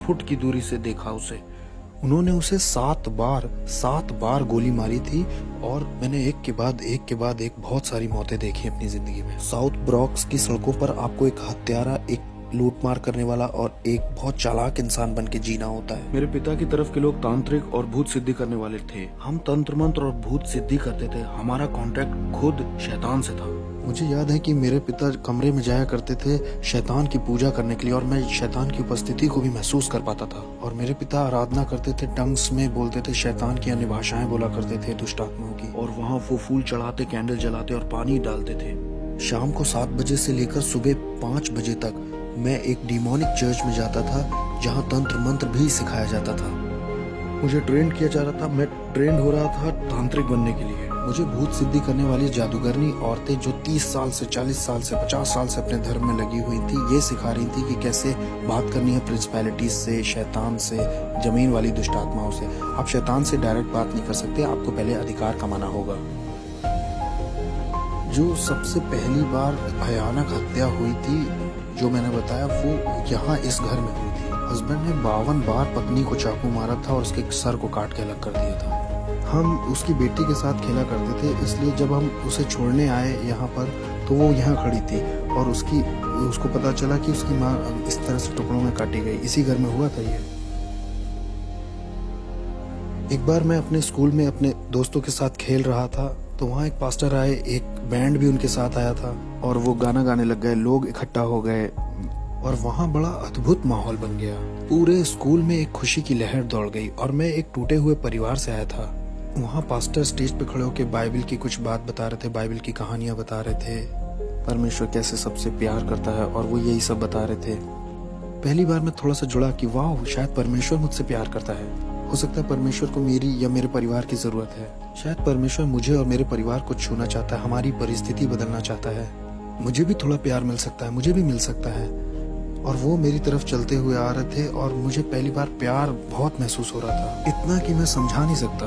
Foot की दूरी से देखा उसे। उन्होंने उसे 7 बार गोली मारी थी और मैंने एक के बाद एक बहुत सारी मौतें देखी अपनी जिंदगी में। साउथ ब्रॉक्स की सड़कों पर आपको एक हत्यारा, एक लूटमार करने वाला और एक बहुत चालाक इंसान बन के जीना होता है। मेरे पिता की तरफ के लोग तांत्रिक और भूत सिद्धि करने वाले थे। हम तंत्र मंत्र और भूत सिद्धि करते थे। हमारा कॉन्ट्रैक्ट खुद शैतान से था। मुझे याद है कि मेरे पिता कमरे में जाया करते थे शैतान की पूजा करने के लिए और मैं शैतान की उपस्थिति को भी महसूस कर पाता था। और मेरे पिता आराधना करते थे, टंग्स में बोलते थे, शैतान की अन्य भाषाएं बोला करते थे, दुष्ट आत्माओं की। और वहाँ वो फूल चढ़ाते, कैंडल जलाते और पानी डालते थे। शाम को 7 बजे से लेकर सुबह 5 बजे तक मैं एक डिमोनिक चर्च में जाता था जहाँ तंत्र मंत्र भी सिखाया जाता था। मुझे ट्रेन किया जा रहा था, मैं ट्रेंड हो रहा था तांत्रिक बनने के लिए। मुझे भूत सिद्धि करने वाली जादूगरनी औरतें जो 30 साल से, 40 साल से, 50 साल से अपने धर्म में लगी हुई थी, ये सिखा रही थी कि कैसे बात करनी है प्रिंसिपैलिटीज से, शैतान से, जमीन वाली दुष्ट आत्माओं से। आप शैतान से डायरेक्ट बात नहीं कर सकते, आपको पहले अधिकार कमाना होगा। जो सबसे पहली बार भयानक हत्या हुई थी जो मैंने बताया, वो यहाँ इस घर में हुई थी। हस्बैंड ने 52 बार पत्नी को चाकू मारा था और उसके सर को काट के अलग कर दिया था। हम उसकी बेटी के साथ खेला करते थे, इसलिए जब हम उसे छोड़ने आए यहाँ पर तो वो यहाँ खड़ी थी और उसको पता चला कि उसकी माँ इस तरह से टुकड़ों में काटी गई। इसी घर में हुआ था ये। एक बार मैं अपने स्कूल में अपने दोस्तों के साथ खेल रहा था तो वहाँ एक पास्टर आए, एक बैंड भी उनके साथ आया था और वो गाना गाने लग गए। लोग इकट्ठा हो गए और वहाँ बड़ा अद्भुत माहौल बन गया। पूरे स्कूल में एक खुशी की लहर दौड़ गई और मैं एक टूटे हुए परिवार से आया था। वहाँ पास्टर स्टेज पे खड़े होकर बाइबल की कुछ बात बता रहे थे, बाइबल की कहानियां बता रहे थे, परमेश्वर कैसे सबसे प्यार करता है और वो यही सब बता रहे थे। पहली बार मैं थोड़ा सा जुड़ा कि वाह, शायद परमेश्वर मुझसे प्यार करता है। हो सकता है परमेश्वर को मेरी या मेरे परिवार की जरूरत है। शायद परमेश्वर मुझे और मेरे परिवार को छूना चाहता है, हमारी परिस्थिति बदलना चाहता है। मुझे भी थोड़ा प्यार मिल सकता है, मुझे भी मिल सकता है। और वो मेरी तरफ चलते हुए आ रहे थे और मुझे पहली बार प्यार बहुत महसूस हो रहा था, इतना कि मैं समझा नहीं सकता।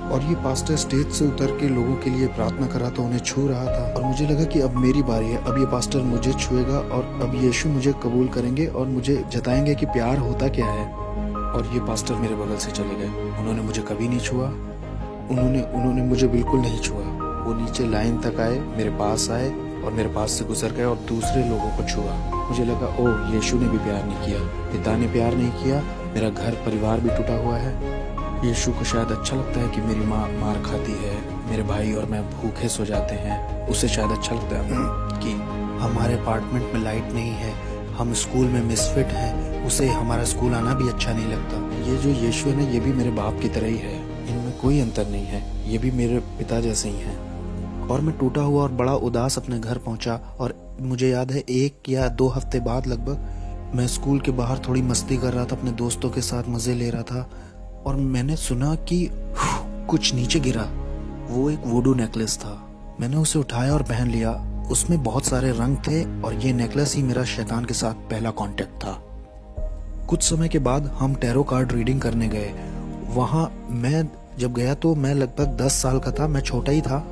और ये पास्टर स्टेज से उतर के लोगों के लिए प्रार्थना कर रहा था, उन्हें छू रहा था और मुझे लगा कि अब मेरी बारी है। अब ये पास्टर मुझे छुएगा और अब यीशु मुझे कबूल करेंगे और मुझे जताएंगे कि प्यार होता क्या है। और ये पास्टर मेरे बगल से चले गए। उन्होंने मुझे कभी नहीं छुआ, उन्होंने मुझे बिल्कुल नहीं छुआ। वो नीचे लाइन तक आए, मेरे पास आए और मेरे पास से गुजर गए और दूसरे लोगों को छुआ। मुझे लगा ओह, यीशु ने भी प्यार नहीं किया, पिता ने प्यार नहीं किया, मेरा घर परिवार भी टूटा हुआ है। यीशु को शायद अच्छा लगता है कि मेरी माँ मार खाती है, मेरे भाई और मैं भूखे सो जाते हैं। उसे शायद अच्छा लगता है कि हमारे अपार्टमेंट में लाइट नहीं है, हम स्कूल में मिसफिट हैं, उसे हमारा स्कूल आना भी अच्छा नहीं लगता। ये जो यीशु है ना, ये भी मेरे बाप की तरह ही है, इनमें कोई अंतर नहीं है, ये भी मेरे पिता जैसे ही हैं। और मैं टूटा हुआ और बड़ा उदास अपने घर पहुंचा और मुझे याद है 1 या 2 हफ्ते बाद लगभग मैं स्कूल के बाहर थोड़ी मस्ती कर रहा था, अपने दोस्तों के साथ मजे ले रहा था और मैंने सुना कि कुछ नीचे गिरा। वो एक वुडू नेकलेस था। मैंने उसे उठाया और पहन लिया। उसमें बहुत सारे रंग थे और ये नेकलेस ही मेरा शैतान के साथ पहला कांटेक्ट था। कुछ समय के बाद हम टैरो कार्ड रीडिंग करने गए। वहाँ मैं जब गया तो मैं लगभग 10 साल का था, मैं छोटा ही था।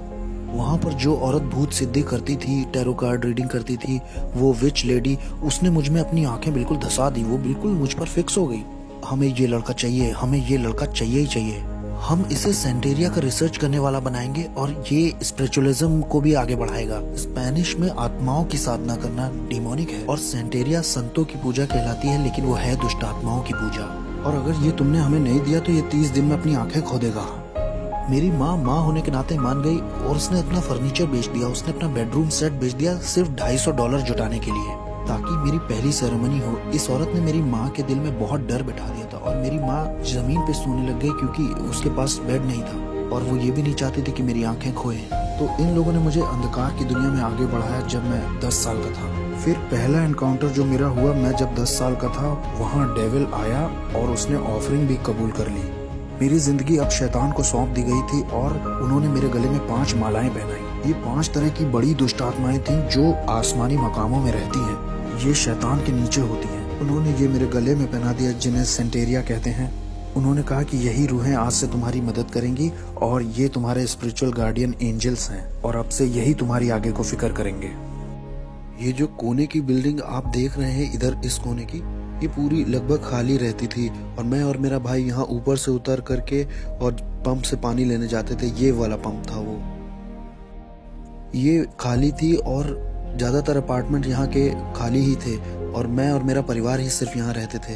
वहाँ पर जो औरत भूत सिद्धि करती थी, टैरो कार्ड रीडिंग करती थी, वो विच लेडी, उसने मुझ में अपनी आंखें बिल्कुल धसा दी। वो बिल्कुल मुझ पर फिक्स हो गई। हमें ये लड़का चाहिए, हमें ये लड़का चाहिए ही चाहिए। हम इसे सेंटेरिया का रिसर्च करने वाला बनाएंगे और ये स्पिरिचुअलिज्म को भी आगे बढ़ाएगा। स्पेनिश में आत्माओं की साधना करना डिमोनिक है और सेंटेरिया संतों की पूजा कहलाती है, लेकिन वो है दुष्ट आत्माओं की पूजा। और अगर ये तुमने हमें नहीं दिया तो ये 30 दिन में अपनी आंखें खो देगा। मेरी माँ होने के नाते मान गई और उसने अपना फर्नीचर बेच दिया, उसने अपना बेडरूम सेट बेच दिया सिर्फ $250 जुटाने के लिए, ताकि मेरी पहली सेरेमनी हो। इस औरत ने मेरी माँ के दिल में बहुत डर बैठा दिया था और मेरी माँ जमीन पे सोने लग गई क्योंकि उसके पास बेड नहीं था और वो ये भी नहीं चाहती थी कि मेरी आंखें खोए। तो इन लोगों ने मुझे अंधकार की दुनिया में आगे बढ़ाया जब मैं 10 साल का था। फिर पहला एनकाउंटर जो मेरा हुआ, मैं जब 10 साल का था, वहाँ डेविल आया और उसने ऑफरिंग भी कबूल कर ली। मेरी जिंदगी अब शैतान को सौंप दी गई थी और उन्होंने मेरे गले में 5 मालाएं पहनाई। ये 5 तरह की बड़ी दुष्ट आत्माएं थीं जो आसमानी मकामों में रहती हैं। ये शैतान के नीचे होती हैं। उन्होंने ये मेरे गले में पहना दिया, जिन्हें सेंटेरिया कहते हैं। उन्होंने कहा कि यही रूहें आज से तुम्हारी मदद करेंगी और ये तुम्हारे स्पिरिचुअल गार्डियन एंजल्स हैं और अब से यही तुम्हारी आगे को फिक्र करेंगे। ये जो कोने की बिल्डिंग आप देख रहे हैं इधर, इस कोने की, ये पूरी लगभग खाली रहती थी और मैं और मेरा भाई यहाँ ऊपर से उतर करके और पंप से पानी लेने जाते थे। ये वाला पंप था वो। ये खाली थी और ज़्यादातर अपार्टमेंट यहाँ के खाली ही थे और मैं और मेरा परिवार ही सिर्फ यहाँ रहते थे।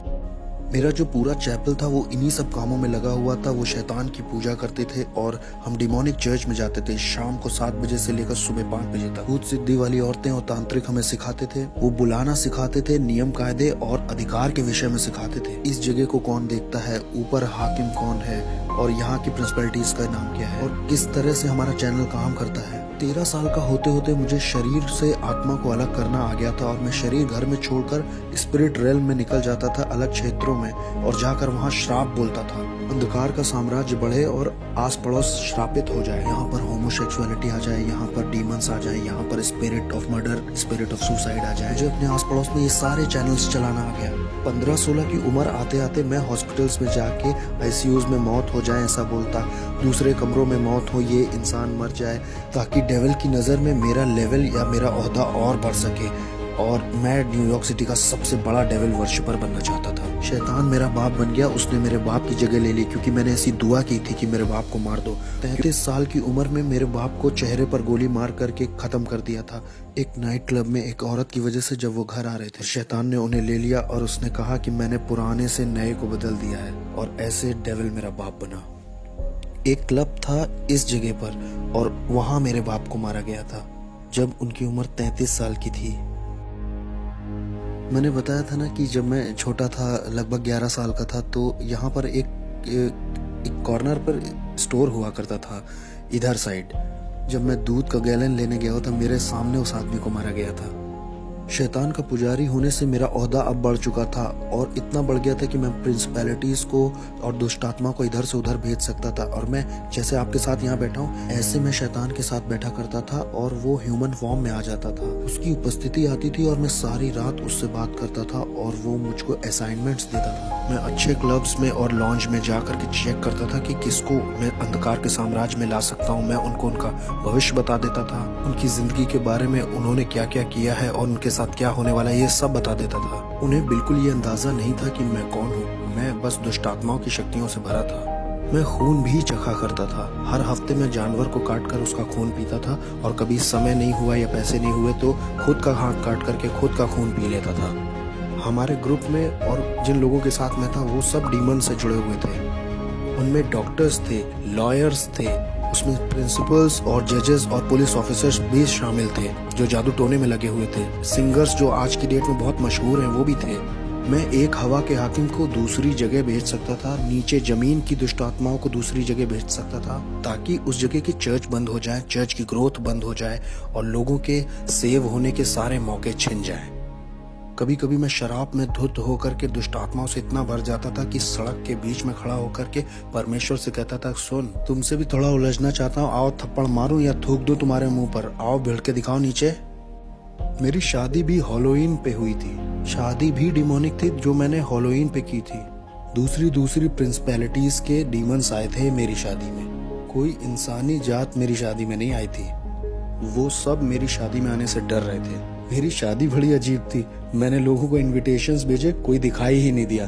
मेरा जो पूरा चैपल था वो इन्हीं सब कामों में लगा हुआ था। वो शैतान की पूजा करते थे और हम डिमोनिक चर्च में जाते थे शाम को 7 बजे से लेकर सुबह 5 बजे तक। भूत सिद्धि वाली औरतें और तांत्रिक हमें सिखाते थे। वो बुलाना सिखाते थे, नियम कायदे और अधिकार के विषय में सिखाते थे। इस जगह को कौन देखता है, ऊपर हाकिम कौन है और यहाँ की प्रिंसिपलिटीज का नाम क्या है और किस तरह से हमारा चैनल काम करता है। 13 साल का होते होते मुझे शरीर से आत्मा को अलग करना आ गया था और मैं शरीर घर में छोड़कर स्पिरिट रेल्म में निकल जाता था, अलग क्षेत्रों में, और जाकर वहाँ श्राप बोलता था। अंधकार का साम्राज्य बढ़े और आस पड़ोस श्रापित हो जाए। यहाँ पर होमोसेक्सुअलिटी आ जाए, यहाँ पर डीमंस आ जाए, यहाँ पर spirit of murder, spirit of suicide आ जाए। मुझे अपने आस पड़ोस में ये सारे चैनल्स चलाना आ गया। 15-16 की उम्र आते आते मैं हॉस्पिटल्स में जाके आईसीयूज में मौत हो जाए ऐसा बोलता, दूसरे कमरों में मौत हो, ये इंसान मर जाए, ताकि डेविल की नज़र में मेरा लेवल या मेरा ओहदा और बढ़ सके और मैं न्यूयॉर्क सिटी का सबसे बड़ा डेविल वर्शिपर बनना चाहता था। शैतान मेरा बाप बन गया, उसने मेरे बाप की जगह ले ली क्योंकि मैंने ऐसी दुआ की थी कि मेरे बाप को मार दो। 33 साल की उम्र में मेरे बाप को चेहरे पर गोली मार करके खत्म कर दिया था एक नाइट क्लब में एक औरत की वजह से। जब वो घर आ रहे थे, शैतान ने उन्हें ले लिया और उसने कहा कि मैंने पुराने से नए को बदल दिया है और ऐसे डेविल मेरा बाप बना। एक क्लब था इस जगह पर और वहां मेरे बाप को मारा गया था जब उनकी उम्र 33 साल की थी। मैंने बताया था ना कि जब मैं छोटा था, लगभग 11 साल का था, तो यहाँ पर एक कॉर्नर पर स्टोर हुआ करता था इधर साइड। जब मैं दूध का गैलन लेने गया था, मेरे सामने उस आदमी को मारा गया था। शैतान का पुजारी होने से मेरा ओहदा अब बढ़ चुका था और इतना बढ़ गया था कि मैं प्रिंसिपैलिटीज को और दुष्ट आत्मा को इधर से उधर भेज सकता था। और मैं जैसे आपके साथ यहाँ बैठा हूँ, ऐसे मैं शैतान के साथ बैठा करता था और वो ह्यूमन फॉर्म में आ जाता था। उसकी उपस्थिति आती थी और मैं सारी रात उससे बात करता था और वो मुझको असाइनमेंट्स देता था। मैं अच्छे क्लब्स में और लॉन्ज में जाकर के चेक करता था कि किसको मैं अंधकार के साम्राज्य में ला सकता हूँ। मैं उनको उनका भविष्य बता देता था, उनकी जिंदगी के बारे में, उन्होंने क्या क्या किया है और उनके साथ क्या होने वाला है, ये सब बता देता था। उन्हें बिल्कुल ये अंदाजा नहीं था कि मैं कौन हूँ। मैं बस दुष्ट आत्माओं की शक्तियों से भरा था। मैं खून भी चखा करता था। हर हफ्ते मैं जानवर को काट कर उसका खून पीता था और कभी समय नहीं हुआ या पैसे नहीं हुए तो खुद का हाथ काट करके खुद का खून पी लेता था। हमारे ग्रुप में और जिन लोगों के साथ मैं था वो सब डीमन से जुड़े हुए थे। उनमें डॉक्टर्स थे, लॉयर्स थे, उसमें प्रिंसिपल्स और जजेस और पुलिस ऑफिसर्स भी शामिल थे जो जादू टोने में लगे हुए थे। सिंगर्स जो आज की डेट में बहुत मशहूर हैं वो भी थे। मैं एक हवा के हाकिम को दूसरी जगह भेज सकता था, नीचे जमीन की दुष्ट आत्माओं को दूसरी जगह भेज सकता था ताकि उस जगह की चर्च बंद हो जाए, चर्च की ग्रोथ बंद हो जाए और लोगों के सेव होने के सारे मौके छिन जाए। कभी कभी मैं शराब में धुत होकर के दुष्ट आत्माओं से इतना भर जाता था कि सड़क के बीच में खड़ा होकर के परमेश्वर से कहता था, सुन, तुमसे भी थोड़ा उलझना चाहता हूँ, आओ थप्पड़ मारूं या थूक दूं तुम्हारे मुंह पर, आओ भिड़ के दिखाओ नीचे। मेरी शादी भी हॉलोवीन पे हुई थी। शादी भी डिमोनिक थी जो मैंने हॉलोवीन पे की थी। दूसरी प्रिंसिपैलिटीज के डीमंस आए थे मेरी शादी में। कोई इंसानी जात मेरी शादी में नहीं आई थी। वो सब मेरी शादी में आने से डर रहे थे। मेरी शादी बड़ी अजीब थी। मैंने लोगों को इनविटेशंस भेजे, कोई दिखाई ही नहीं दिया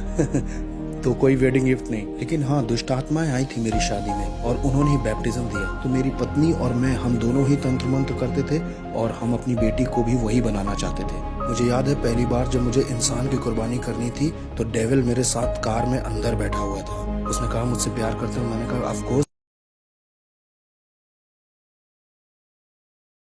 तो कोई वेडिंग गिफ्ट नहीं। लेकिन हाँ, दुष्ट आत्माएं आई थी मेरी शादी में और उन्होंने ही बैप्टिज्म दिया। तो मेरी पत्नी और मैं, हम दोनों ही तंत्र मंत्र करते थे और हम अपनी बेटी को भी वही बनाना चाहते थे। मुझे याद है पहली बार जब मुझे इंसान की कुर्बानी करनी थी तो डेविल मेरे साथ कार में अंदर बैठा हुआ था। उसने कहा मुझसे प्यार करते हो? मैंने कहा ऑफ कोर्स।